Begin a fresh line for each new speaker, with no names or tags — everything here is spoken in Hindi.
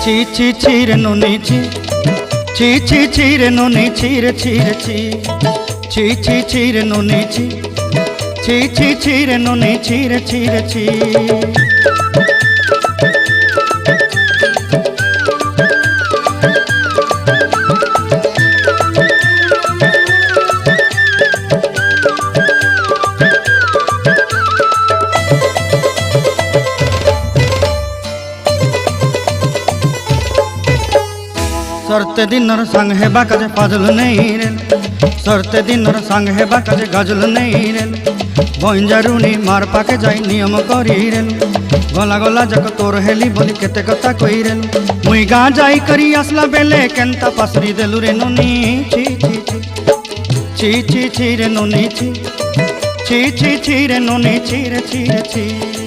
ছি ছি ছি রে নুনি ছি ছি ছি ছি রে নুনি ছি রে ছি রে ছি ছি ছি ছি রে নুনি ছি ছি ছি ছি রে নুনি ছি রে ছি রে ছি। सरते दिनर संग हेबा काजे फाजल नहीं रेल सरते दिनर संग हेबा काजे गजल नहीं रेल बंजारुनी मार पाके जाई नियम करी रेल गला गला जक तोर हेली बोली केते कथा कई रेल मुई गा जाई करी आसला बेले केंता पासरी देलु रे नुनी छी छी छी छी छी रे नुनी छी छी छी छी रे नुनी छी रे छी रे छी।